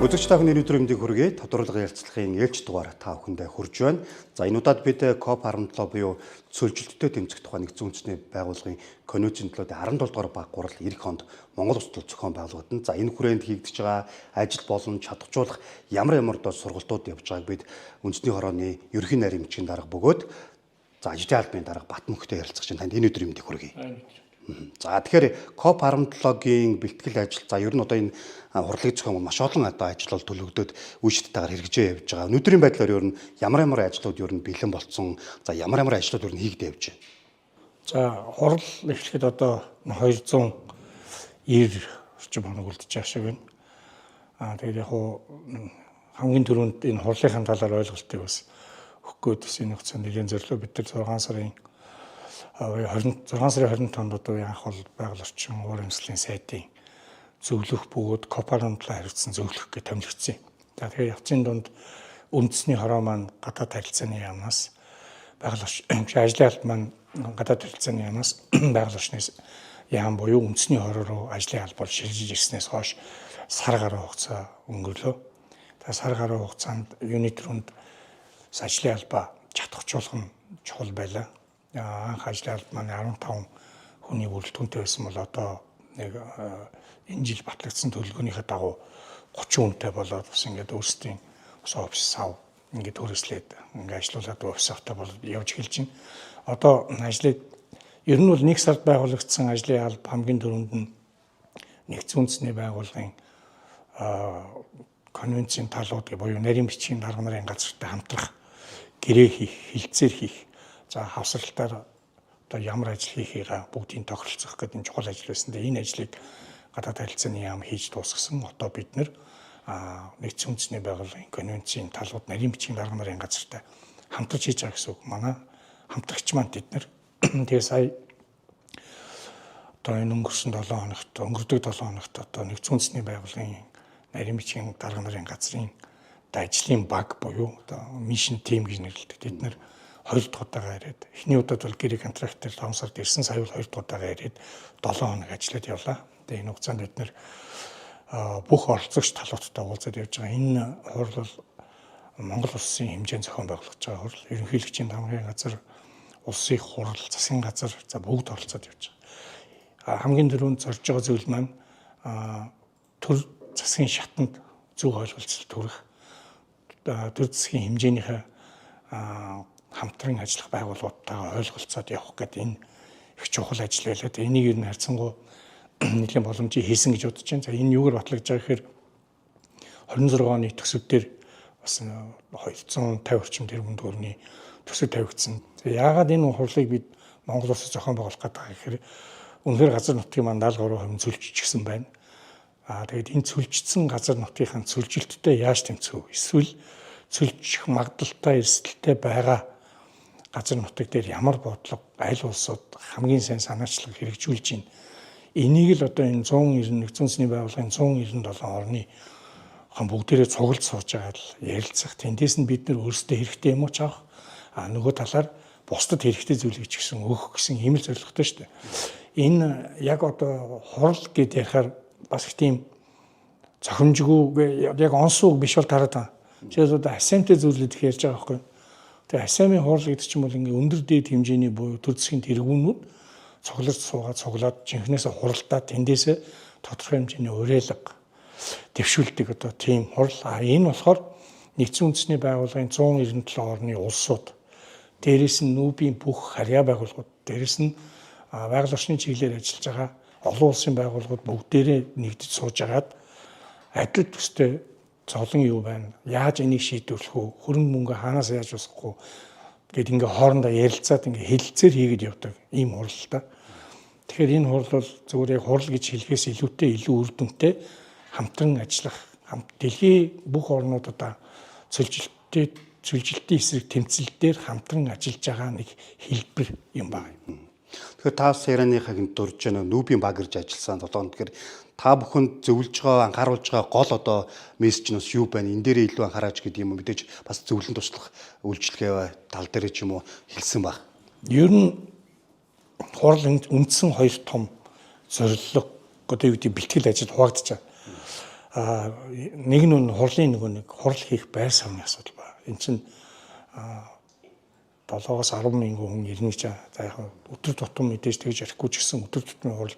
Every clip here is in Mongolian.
Үзэгч та бүхний өнөөдрийн мэндийг хүргэе. Тодорхойлгын ярилцлагын ээлж дугаар та бүхэндээ хүрж байна. За энэ удаад бид COP17 буюу цөлжилттэй тэмцэх тухай нэгдсэн үндэсний байгууллагын конвенцийн төлөө 17 дугаар баг гурал эх онд Монгол Улс төр зохион байгуулагдсан. За энэ хүрээнд хийгдэж байгаа ажил болон чадваржуулах ямар доо сургалтууд явж байгааг бид үндэсний хорооны ерөнхий нарийн бичгийн дарга бөгөөд за ажлын албаны дарга Батмөнхтэй ярилцах чинь танд энэ өдрийн мэндийг хүргэе. За тэгэхээр COP17-гийн бэлтгэл ажил за ер нь одоо энэ хурлыг зохион маш олон одоо ажил бол төлөвлөгдөөд үйлчлэлтэйгээр хэрэгжээ явж байгаа. Өнөөдрийн байдлаар ер нь ямар ажлууд ер нь бэлэн болцсон. За ямар ажлууд ер нь хийгдэж явж байна. За хурал эхлэхэд одоо 290 орчим хоног үлдэж байгаа шиг байна. Тэгээд яг хамгийн түрүүнд энэ хурлын талаар ойлголтыг бас өгөх гээд энэ хугацаанд нэгэн зөвлөө бид нар 6 сарын 20 тонд одоо анх бол байгаль орчин уур амьсгалын сайдын зөвлөх бөгөөд COP17 хариуцсан зөвлөх гэж томилогдсон. За тэгэхээр явцын дунд үндэсний хороо маань гадаад харилцааны яамнаас байгаль орчин ажлын албан маань гадаад харилцааны яамнаас байгаль орчны яам буюу үндэсний хороо руу ажлын албаар шилжиж ирснээс хойш сар гаруй хугацаа өнгөрлөө. Тэгээд сар гаруй хугацаанд юуны төрөнд ажлын албаа чадахжуулах нь чухал байлаа. Анх ажлын албан маань 15 хүний бүрэлдэхүүнтэй байсан бол одоо нэг энэ жил батлагдсан төлөвлөгөөнийхөө дагуу 30 хүнтэй болоод бас ингээд өөрсдийн офис сав ингээд төрөслээд ингээд ажиллаулаад офис автаа бол явж эхэлж байна. Одоо ажлыг ер нь бол нэг сард байгуулагдсан ажлын алба хамгийн түрүүнд нь нэгдсэн үндэсний байгууллагын конвенцийн талууд буюу нарийн бичгийн дарга нарын газартай хамтрах гэрээ хийх, хилцээр хийх, за хавсралтаар одоо ямар ажил хийхийг бүгдийг тохиролцох гэдэг нь чухал ажил байсан. Энэ ажлыг гадаад харилцааны яам хийж дуусгасан. Одоо бид нэр нэгдсэн үндэсний байгууллагын конвенцийн талууд нарийн бичгийн дарга нарын газартай хамтарч хийж байгаа гэсэн үг. Манай хамтрагч маань бид нар тэгээ сая одоо энэ өнгөрсөн 7 хоногт өнгөрдөг 7 хоногт одоо нэгдсэн үндэсний байгууллагын нарийн бичгийн дарга нарын газрын ажлын баг буюу одоо мишн тим гэж нэрлэдэг. Бид нар 2 дахь удаага ирээд эхний удаад бол гэрээ контрактер 5 сард ирсэн, сая бол 2 дахь удаага ирээд 7 хоног ажиллаад явлаа. Тэгээ энэ хугацаанд бид нэр бүх оролцогч талуудтай уулзаад явж байгаа. Энэ хурал бол Монгол улсын хэмжээнд зохион байгуулагдж байгаа хурал. Ерөнхийлөгчийн даргын газар, улсын хурал, засгийн газар за бүгд оролцоод явж байгаа. Хамгийн түрүүнд зорж байгаа зүйл маань төр засгийн шатанд зөв ойлголцол төрөх, төр засгийн хэмжээнийхээ хамтран ажиллах байгууллагуудтайгаа ойлголцоод явах гэдэг энэ их чухал ажил байлаа. Энийг ер нь харьцангуй нэлийн боломжийг хийсэн гэж бодож байна. За энэ юугаар батлагдж байгаа гэхээр 26 оны төсөвдөр бас 250 орчим тэрбум төгрөгийн төсөв тавигдсан. Яагаад энэ хурлыг бид Монгол улсад зохион байгуулах гэдэг гэхээр үнэхээр газар нутгийн маань 73% цөлжчихсэн байна. Тэгээд энэ цөлжсөн газар нутгийнхаа цөлжилттэй яаж тэмцэх вэ? Эсвэл цөлжих магадлалтай эрсдэлтэй байгаа газар нутаг дээр ямар бодлого аль улсууд хамгийн сайн санаачлаг хэрэгжүүлж байна. Энийг л одоо энэ 191 нэгдсэн байгууллагын 197 орны бүгдээрээ цуглаж сууж байгаа л ярилцах. Тэндээс нь бид нар өөрсдөө хэрэгтэй юм уу ч авах. Нөгөө талаар бусдад хэрэгтэй зүйлийг ч гэсэн өгөх гэсэн ийм л зорилготой шүү дээ. Энэ яг одоо хурал гэдээ ярихаар бас их тийм цохимжгүй яг онсууг биш бол тараад байна. Жишээ нь асемтэй зүйлүүд их ярьж байгаа байхгүй. Тэгээ асемийн хурал гэдэг чинь бол ингээ өндөр дээд хэмжээний буюу төр засгийн тэргүүнүүд цуглаж цуглаад жинхнээсээ хуралдаад тэндээсээ тодорхой хэмжээний уриалга дэвшүүлдэг одоо тийм хурал. Энэ болохоор нэгдсэн үндэсний байгууллагын 197 орны улсууд, дээрээс нь нүүбийн бүх харьяа байгууллагууд, дээрээс нь байгаль орчны чиглэлээр ажиллаж байгаа олон улсын байгууллагууд бүгдээрээ нэгдэж сууж агаад адил төстэй цолон юу байна? Яаж энийг шийдвэрлэх вэ? Хөрөнгө мөнгө хаанаас яаж усахгүй гэд ингээ хоорондоо ярилцаад ингээ хэлэлцээр хийгээд явдаг ийм хурал та. Тэгэхээр энэ хурал бол зөвхөн яг хурал гэж хэлэхээс илүүтэй илүү үр дүнтэй хамтран ажиллах, дэлхийн бүх орнуудаа цөлжилтийн эсрэг тэмцэл дээр хамтран ажиллаж байгаа нэг хэлбэр юм байна. Тэгэхээр та Сараныхаг дурж байгаа нүүбийн баг гэж ажилласан 7 хоног. Тэгэхээр та бүхэнд зөвлөж байгаа, анхааруулж байгаа гол одоо мессеж нь юу байна? Энэ дээр илүү анхаараач гэдэг юм уу? Мэдээж бас зөвлөн туслах үйлчлэгээ тал дээр ч юм уу хэлсэн баг. Ер нь хурал үндсэн хоёр том зорилго одоо юу гэдэг бэлтгэл ажил хуваагдаж байгаа. нэг нь хурлын нэг хурл хийх байр савны асуудал байна. Энд чинь 7-10 мянган хүн ирнэ гэж за яг өдөр тутам мэдээж тэгж ярихгүй ч гэсэн өдөр тутмын хурал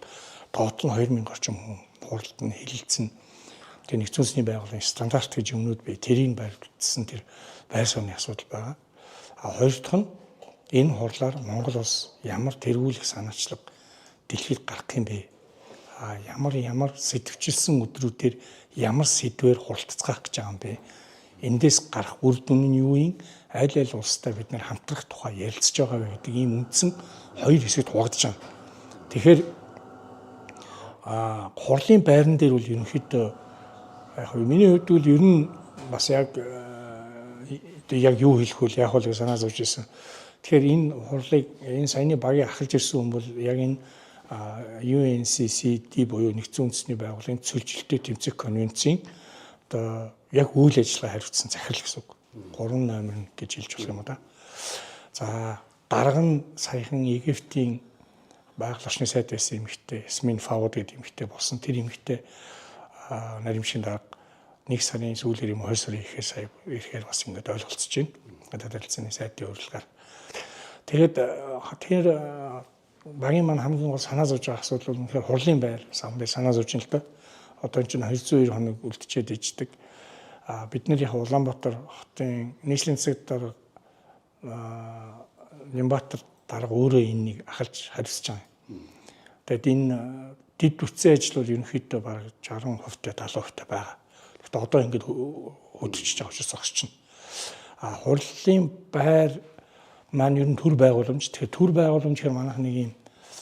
доот нь 2000 орчим хүн хуралд нь хилэлцэн. Тэгээ нэгдсэн үндэсний байгууллагын стандарт гэж юмнууд бий. Тэрийг баримтсан тэр байр савны асуудал байгаа. Хоёр дахь нь энэ хурлаар Монгол улс ямар тэргүүлэх санаачлаг дэлхийд гарах юм бэ? Ямар сэтвчилсэн өдрүүдээр ямар сэдвээр хуралцгаах гэж байгаа юм бэ? Эндээс гарах үр дүн нь юу юм? Аль улстай бид нэр хамтрах тухай ярилцж байгаа гэдэг ийм үндсэн хоёр хэсэгт хуваагдаж байна. Тэгэхээр хурлын байран дээр бол ерөнхийдөө яг миний хувьд бол ер нь бас яг юу хэлэх вэ? Яг л санаа зовж ирсэн. Тэгэхээр энэ хурлыг энэ саяны багийг ахалж ирсэн хүн бол яг энэ UNCCD буюу нэгдсэн үндэсний байгууллагын цөлжилтөд тэмцэх конвенцийн одоо яг үйл ажиллагаа хариуцсан захирал гэсэн үг. 3 номер гэж хэлж болох юм да. За дарга нь саяхан Египтийн байгаль орчны сайд байсан эмэгтэй Ясмин Фауд гэдэг эмэгтэй болсон. Тэр эмэгтэй наримшин дарга 1 сарын сүүлээр юм 2 сарын ихээр сая ирэхээр бас ингээд ойлголцож байна. Гадаад харилцааны сайдын урилгаар. Тэгээд тэр багийн маань хамгийн гол санаа зовж байгаа асуудал бол үнэхээр хурлын байр самбай санаа зовж байна л да. Одоо энэ чинь 202 хоног үлдчихэд иждэг. Бид нар яг Улаанбаатар хотын нийслэлийн засаг дарга Нямбатар дарга өөрөө энэнийг ахалж хариуцж байгаа юм. Тэгэд энэ дэд бүтцийн ажил бол ерөнхийдөө бараг 60%-тай 70%-тай байгаа. Гэхдээ одоо ингэж хөдөлж байгаа учраас зогсож байна. Хурлын байр маань ер нь төр байгууламж. Тэгэхээр төр байгууламж гэхээр манайх нэг юм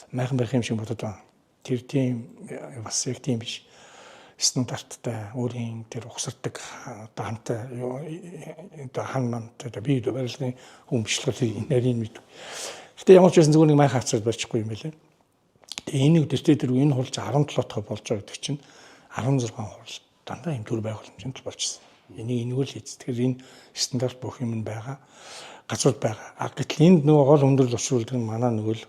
майхан байх юм шиг бодод байна. Тэр тийм бас яг тийм биш. Стандарттай өөрийн тэр ухсардаг хамтаа хан мантай би барилгын хүмжлэгээр нарийн мэд. Гэтэ ямар ч байсан зүгээр нэг майхан хавцаад барьчихгүй юм байлаа. Тэгээ энийг дэртээ тэр энэ хурл 17 дахь болж байгаа гэдэг чинь 16 хурл дандаа юм төр байгууламжинд л болчихсон. Энийг энэгээр л хийц. Тэгэхээр энэ стандарт бүх юм нь байгаа. Газрууд байгаа. Гэтэл энд нөгөө гол өндөрлөл учруулдаг нь манай нөгөө л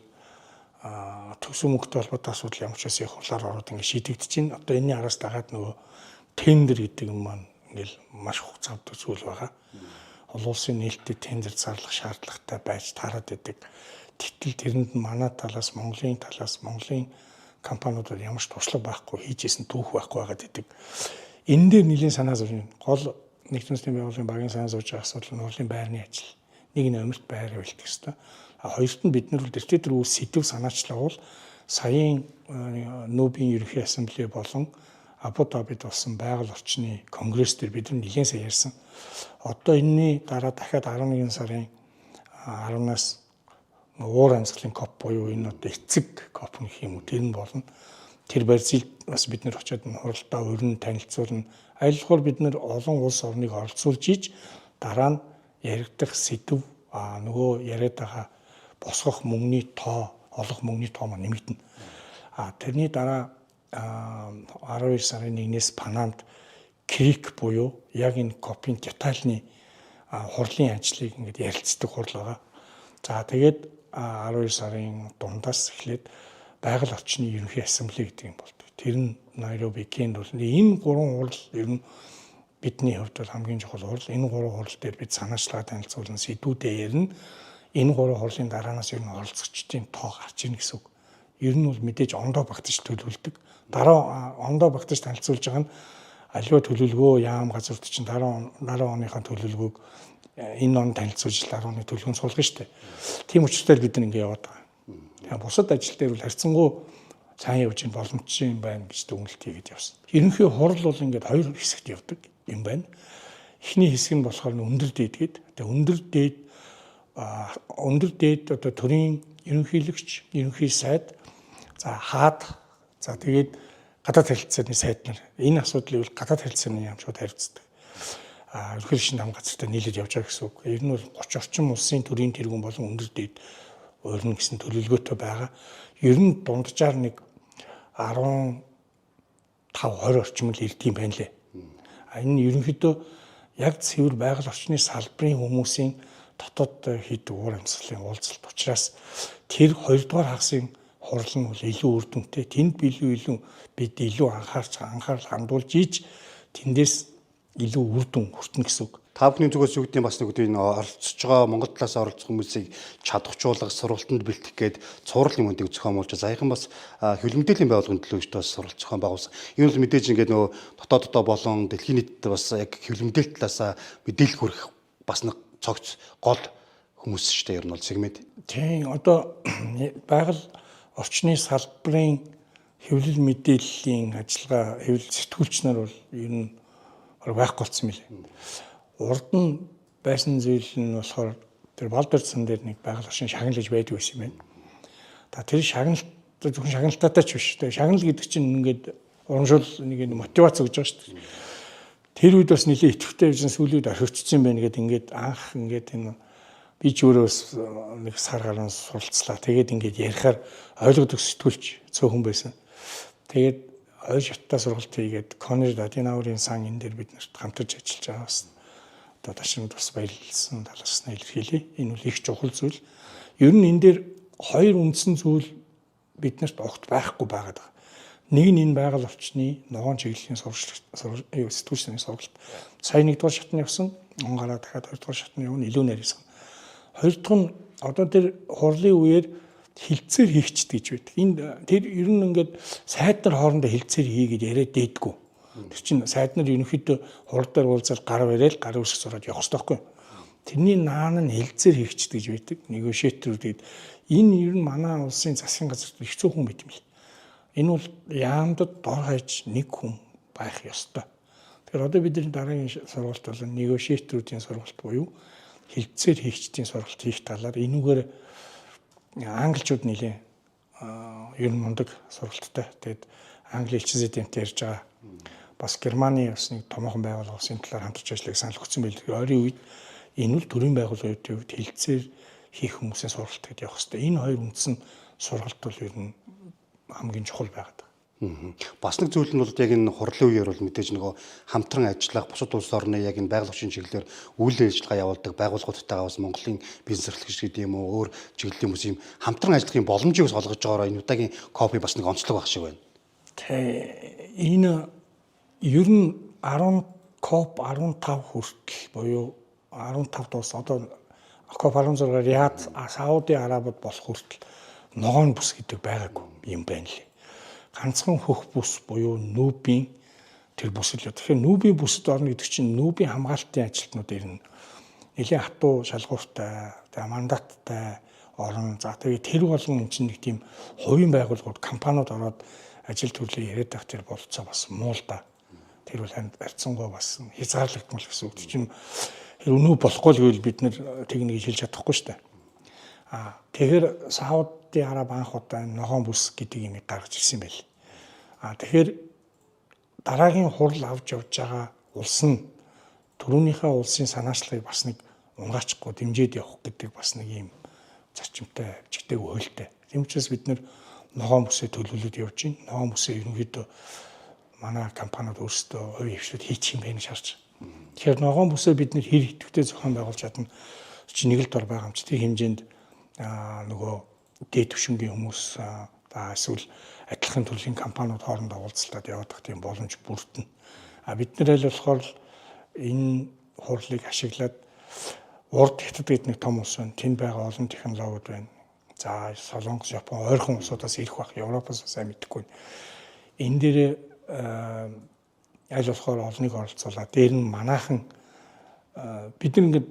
төгсөө мөнгөтэй холбоотой асуудал ямар ч байсан хурлаар ороод ингэ шийдэгдэж байна. Одоо энэний араас дагаад нөгөө тендер гэдэг юм маань ингээл маш хугацаанд зүйл байгаа. Олон улсын нээлттэй тендер зарлах шаардлагатай байж тараад идэг. Тэгтэл тэрэнд манай талаас Монголын компаниудад ямар ч туршлага байхгүй хийжсэн түүх байхгүй байгаад идэг. Энэ дээр нэлийн санаа зовж байна. Гол нэгдсэн үндэсний байгууллагын багийн санаа зовж байгаа асуудал нь хурлын байрны ажил. Нэг нь өмөрт байр бэлтгэх ёстой. Хоёрт нь бид нар бол тэр үйл сэдв санаачлал бол саяын Нобийн ерөнхий ассамблей болон Абу Дабид болсон байгаль орчны конгресс дээр бид нар нэгэн сая ярьсан. Одоо энэний дараа дахиад 11 сарын 10-наас уур амьсгалын коп буюу энэ одоо эцэг коп гэх юм уу тэр нь болно. Тэр барьцыг бас бид нар очиод хуралдаа өрн танилцуулна. Айлхуур бид нар олон улс орныг оролцуулж иж дараа нь яригдах сэдв нөгөө яриад байгаа босгох мөнгөний тоо, олох мөнгөний тоо маань нэмэгдэнэ. Тэрний дараа 12 сарын 1-ээс Панамд крик буюу яг энэ копийн детальны хурлын ажлыг ингээд ярилцдаг хурл байгаа. За тэгээд 12 сарын дундаас эхлээд байгаль орчны ерөнхий ассамблей гэдэг юм болдог. Тэр нь Найроби, Кенд бол энэ гурван хурл ер нь бидний хувьд бол хамгийн чухал хурл. Энэ гурван хурл дээр бид санаачлага танилцуулна, сэдвүүдээ ярина. Энэ гурван хурлын дараанаас ер нь оролцогчдын тоо гарч ирнэ гэсэн үг. Ер нь бол мэдээж ондоо багтаж төлөвлөдөг. Дараа ондоо багтаж танилцуулж байгаа нь аливаа төлөвлөгөө яам газарт чинь дараа оныхаа төлөвлөгөөг энэ он танилцуулж 10 оны төлөвлөгөөнд суулгана шүү дээ. Тийм учраас бид нар ингэ яваад байгаа. Тэгээ бусад ажил дээр бол харьцангуй сайн явж боломж юм байна гэж дүгнэлт хийгээд явсан. Ерөнхий хурл бол ингээд хоёр хэсэгт явдаг юм байна. Эхний хэсэг нь болохоор өндөр дээдгээд тэгээ өндөр дээд одоо төрийн ерөнхийлөгч, ерөнхий сайд, за хаад, за тэгээд гадаад харилцааны сайд нар энэ асуудлыг бол гадаад харилцааны яамчууд хариуцдаг. Ерөнхий шин хам газартай нийлээд явж байгаа гэсэн үг. Ер нь бол 30 орчим улсын төрийн тэргүүн болон өндөр дээд урьна гэсэн төлөвлөгөөтэй байгаа. Ер нь дунджаар нэг 15-20 орчим л ирд юм байна лээ. Энэ ерөнхийдөө яг цэвэр байгаль орчны салбарын хүмүүсийн дотоод хийдэг уур амьсгалын уулзалт учраас тэр 2 дугаар хагасын хурал нь бол илүү үр дүнтэй. Тэнд бид илүү анхаарал хандуулж ийж тэндээс илүү үр дүн хүртэнэ гэсэн үг. Та бүхний зүгээс юу гэдэг нь бас нэг үгүй оролцож байгаа Монгол талаас оролцох хүмүүсийг чадахжуулах, сургалтанд бэлтгэх гээд цуврал юмуудыг зохиомуулж заяхан бас хөлмөдлийн байгууллагын төлөө бас сурвалж зохион байгуулсан. Энэ бол мэдээж ингээд нөгөө дотооддоо болон дэлхийн нийтэд бас яг хөлмөдөл талаас мэдээлэл хүрэх бас нэг цогц гол хүмүүс шүү дээ. Ер нь бол сегмент. Тийм одоо байгаль орчны салбарын хэвлэл мэдээллийн ажиллагаа хэвлэл сэтгүүлч нар бол ер нь байхгүй болсон мэлээ. Урд нь байсан зүйл нь болохоор тэр Балберцсан дээр нэг байгаль орчин шагналж байдаг байсан юм байна. Тэр шагналт зөвхөн шагналтаатай ч биш. Тэгээ шагнал гэдэг чинь ингээд урамшуул нэг мотивац өгж байгаа шүү дээ. Тэр үед бас нэлээд идэвхтэй байсан сүүлийн үед орхигдсон юм байна гэдэг ингээд анх ингээд энэ би ч өөрөөс нэг сар гаруй суралцлаа. Тэгээд ингээд ярихаар ойлгодог сэтгүүлч цөөхөн байсан. Тэгээд ой шаттай сургалт хийгээд Конрад Аденауэрийн сан энэ дээр бид нарт хамтарч ажиллаж байгаа бас одоо ташрамд бас баярлсан талаас нь илэрхийлье. Энэ бол их чухал зүйл. Ер нь энэ дээр хоёр үндсэн зүйл бид нарт огт байхгүй байгаад байгаа. Нэг нь энэ байгаль орчны ногоон чиглэлийн сэтгүүлчний сургалт. Сая нэгдүгээр шатны явсан, он гараад дахиад хоёрдугаар шатны явна илүү нарийнсан. Хоёрдугаар нь одоо тэр хурлын үеэр хилцээр хийгчд гэж байдаг. Энд тэр ер нь ингээд сайд нар хоорондоо хилцээр хийгээд яриад дээдгүү. Тэр чинь сайд нар ерөнхийдөө хурал дээр уулзаад гар барайл гар үсэг зураад явах хэрэгтэй байхгүй. Тэрний наан нь хилцээр хийгчд гэж байдаг. Негошиаторууд гээд энэ ер нь манай улсын засгийн газарт их зөв хүн байт юм л. Энэ бол яамдад дор хаяж нэг хүн байх ёстой. Тэгэхээр одоо бидний дараагийн сургалт бол негошиаторуудын сургалт буюу хилцээр хийгчдийн сургалт хийх талаар энүүгээр англичууд нэлээ ер нь мундаг сургалттай. Тэгээд Англи элчин зэдэмтэй ярьж байгаа. Бас Германы бас нэг томоохон байгууллага улсын талаар хамтарч ажиллах санал өгсөн байлгүй. Ойрын үед энэ бол төрийн байгууллагын үед хилцээр хийх хүмүүсийн сургалт гэдээ явах хэрэгтэй. Энэ хоёр үндсэн сургалт бол ер нь хамгийн чухал байгаад байгаа. Бас нэг зүйл нь бол яг энэ хурлын үеэр бол мэдээж нөгөө хамтран ажиллах бусад улс орны яг энэ байгаль орчин чиглэлээр үйл ажиллагаа явуулдаг байгууллагуудтайгаа бас Монголын бизнес эрхлэгч гэдэг юм уу өөр чиглэлийн хүмүүс юм хамтран ажиллахын боломжийг бас олгож байгаараа энэ удаагийн копи бас нэг онцлог баг шиг байна. Энэ ер нь 10 коп 15 хүртэл буюу 15 дуус одоо коп 16 Рияд Сауди Арабид болох хүртэл ногоон бүс гэдэг байгаагүй юм байна лээ. Ганцхан хөх бүс буюу нүүбийн тэр бүс л. Тэгэхээр нүүбийн бүсэд орно гэдэг чинь нүүбийн хамгаалтын ажилтнууд ирнэ. Нэлийн хатуу шалгууртай, мандаттай орно. За тэгээд тэр болгон энэ чинь нэг тийм хувийн байгууллагууд, компаниуд ороод ажил төрлөө яриад байх тэр болцоо бас муу л да. Тэр бол харьцангуй бас хязгаарлагдмал гэсэн үг. Чинь өнөө болохгүй л гэвэл бид нэр техник хийж чадахгүй шүү дээ. Тэгэхээр Сауди Араб анх удаа ногоон бүс гэдэг юмыг гаргаж ирсэн байл. Тэгэхээр дараагийн хурал авч явж байгаа улс нь түрүүнийхээ улсын санаачлагыг бас нэг унгачгүй дэмжиж явах гэдэг бас нэг юм зарчимтай, чигтэй уйлтай. Тийм учраас бид нэр ногоон бүсээ төлөвлөд явж байна. Ногоон бүсээ ерөнхийдөө манай компаниуд өөрсдөө хувийн хвшлүүд хийчих юм байна гэж харж байна. Тэгэхээр ногоон бүсээ бид нэр хэр идэвхтэй зохион байгуулж чадна. Чи нэг л дор байгаа юм чи тэр хэмжээнд нөгөө дээд түвшингийн хүмүүс эсвэл адилхан төрлийн компаниуд хоорондоо уулзалтад явах тийм боломж бүрдэнэ. Бид нэр аль болохоор энэ хурлыг ашиглаад урд хятад гэдэг нэг том улс байна. Тэнд байгаа олон технологиуд байна. За Солонгос, Япон, ойрхон улсуудаас ирэх бах, Европоос сайн мэдэхгүй. Энэ дээр аль болохоор олныг оролцуулаад дээр нь манайхан бид нар ингээд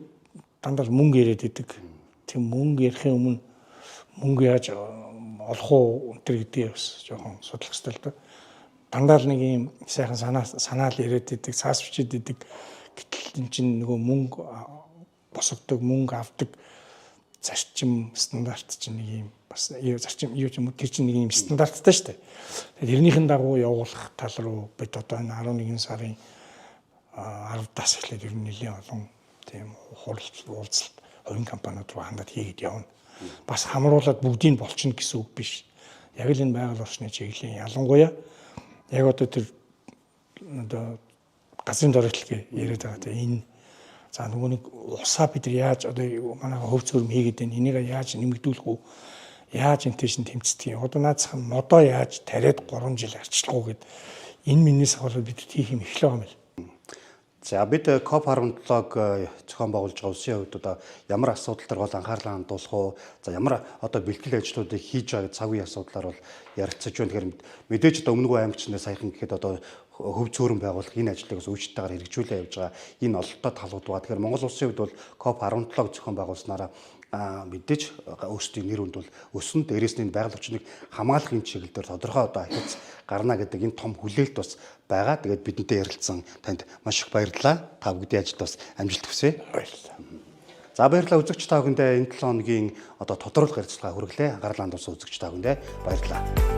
дандаа мөнгө яриад идэг. Тийм мөнгө ярихын өмнө мөнгө яаж олох уу өнтер гэдгийг бас жоохон судлах хэрэгтэй л доо. Дандаа л нэг юм сайхан санаал яриад идэг, цаас бичээд идэг. Гэтэл энэ чинь нөгөө мөнгө босгодог, мөнгө авдаг зарчим стандарт чинь нэг юм бас зарчим юу ч юм уу тэр чинь нэг юм стандарттай шүү дээ. Тэгэхээр тэрнийхэн дагуу явуулах тал руу бид одоо энэ 11 сарын 10-аас эхлээд ер нь нэлээд олон тийм хурал уулзалт хувийн компаниуд руу хандаад хийгээд явна. Бас хамруулаад бүгдийг болчихно гэсэн үг биш. Яг л энэ байгаль орчны чиглэлийн ялангуяа яг одоо тэр одоо газрын дөрөлтөг яриад байгаа энэ за нөгөө нэг усаа бид яаж одоо манай хөв цөрөм хийгээд байна. Энийг яаж нэмэгдүүлэх үү? Яаж интешн тэмцдэг юм? Одоо наацхан модоо яаж тариад 3 жил арчлах уу гэд энэ минээс болоод бид хийх юм эхлэх юм байл. За бид COP17-г зохион байгуулж байгаа улсын хувьд одоо ямар асуудал төр гол анхаарлаа хандуулах уу? За ямар одоо бэлтгэл ажлуудыг хийж байгаа цаг үеийн асуудлаар бол ярилцаж байна. Тэгэхээр мэдээж одоо өмнөгөө аймагчнаа саяхан гэхэд одоо хөв цөөрөн байгуулах энэ ажлыг бас үйлчлэлтэйгээр хэрэгжүүлээ явж байгаа энэ ололтой талууд байгаа. Тэгэхээр Монгол улсын хувьд бол COP17-г зохион байгуулснараа мэдээж өөрсдийн нэр хүнд бол өсөн дээрээс нь байгаль орчныг хамгаалахын чиглэлээр тодорхой одоо ахиц гарна гэдэг энэ том хүлээлт бас байгаа. Тэгээд бидэнтэй ярилцсан танд маш их баярлалаа. Та бүгдийн ажилд бас амжилт хүсье. Баярлалаа. За баярлалаа үзэгч та бүхэндээ энэ 7 хоногийн одоо тодорхойлох ярилцлага хүргэлээ. Анхаарлаа хандуулсан үзэгч та бүхэндээ баярлалаа.